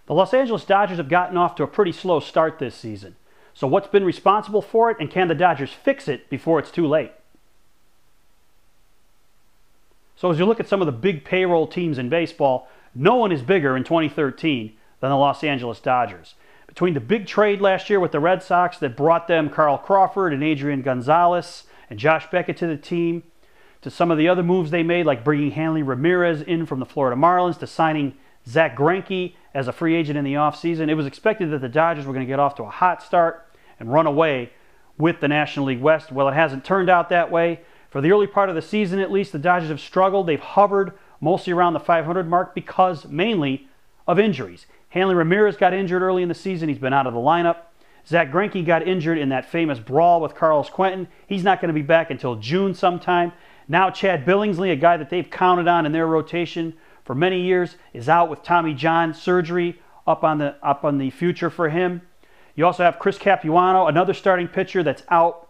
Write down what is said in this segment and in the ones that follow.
The Los Angeles Dodgers have gotten off to a pretty slow start this season. So what's been responsible for it, and can the Dodgers fix it before it's too late? So as you look at some of the big payroll teams in baseball, no one is bigger in 2013 than the Los Angeles Dodgers. Between the big trade last year with the Red Sox that brought them Carl Crawford and Adrian Gonzalez and Josh Beckett to the team, to some of the other moves they made, like bringing Hanley Ramirez in from the Florida Marlins, to signing Zach Greinke as a free agent in the offseason, it was expected that the Dodgers were going to get off to a hot start and run away with the National League West. Well, it hasn't turned out that way. For the early part of the season, at least, the Dodgers have struggled. They've hovered mostly around the 500 mark because mainly of injuries. Hanley Ramirez got injured early in the season. He's been out of the lineup. Zach Greinke got injured in that famous brawl with Carlos Quentin. He's not going to be back until June sometime. Now Chad Billingsley, a guy that they've counted on in their rotation for many years, is out with Tommy John surgery up on the future for him. You also have Chris Capuano, another starting pitcher that's out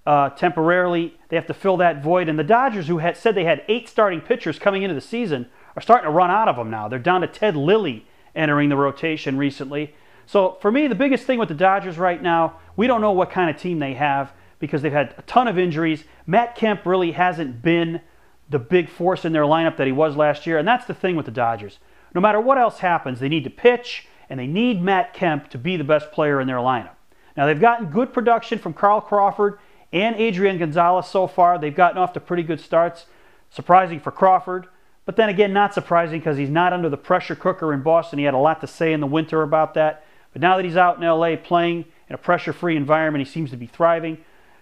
temporarily. They have to fill that void. And the Dodgers, who had said they had 8 starting pitchers coming into the season, are starting to run out of them now. They're down to Ted Lilly entering the rotation recently. So for me, the biggest thing with the Dodgers right now, we don't know what kind of team they have because they've had a ton of injuries. Matt Kemp really hasn't been the big force in their lineup that he was last year, and that's the thing with the Dodgers. No matter what else happens, they need to pitch, and they need Matt Kemp to be the best player in their lineup. Now, they've gotten good production from Carl Crawford and Adrian Gonzalez so far. They've gotten off to pretty good starts. Surprising for Crawford, but then again, not surprising because he's not under the pressure cooker in Boston. He had a lot to say in the winter about that. But now that he's out in LA playing in a pressure-free environment, he seems to be thriving.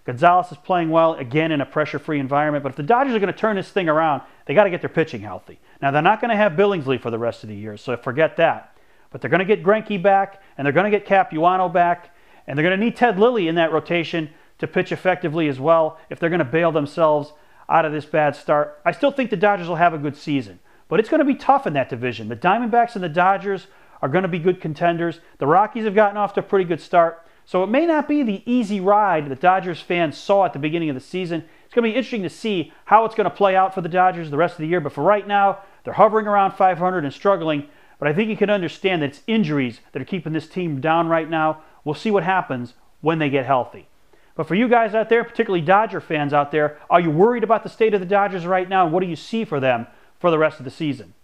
Gonzalez is playing well, again, in a pressure-free environment. But if the Dodgers are going to turn this thing around, they got to get their pitching healthy. Now, they're not going to have Billingsley for the rest of the year, so forget that. But they're going to get Greinke back, and they're going to get Capuano back, and they're going to need Ted Lilly in that rotation to pitch effectively as well if they're going to bail themselves out of this bad start. I still think the Dodgers will have a good season, but it's going to be tough in that division. The Diamondbacks and the Dodgers are going to be good contenders. The Rockies have gotten off to a pretty good start. So it may not be the easy ride that Dodgers fans saw at the beginning of the season. It's going to be interesting to see how it's going to play out for the Dodgers the rest of the year. But for right now, they're hovering around 500 and struggling. But I think you can understand that it's injuries that are keeping this team down right now. We'll see what happens when they get healthy. But for you guys out there, particularly Dodger fans out there, are you worried about the state of the Dodgers right now? And what do you see for them for the rest of the season?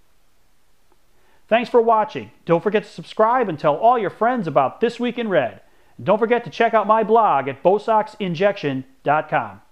Thanks for watching. Don't forget to subscribe and tell all your friends about This Week in Red. And don't forget to check out my blog at BosoxInjection.com.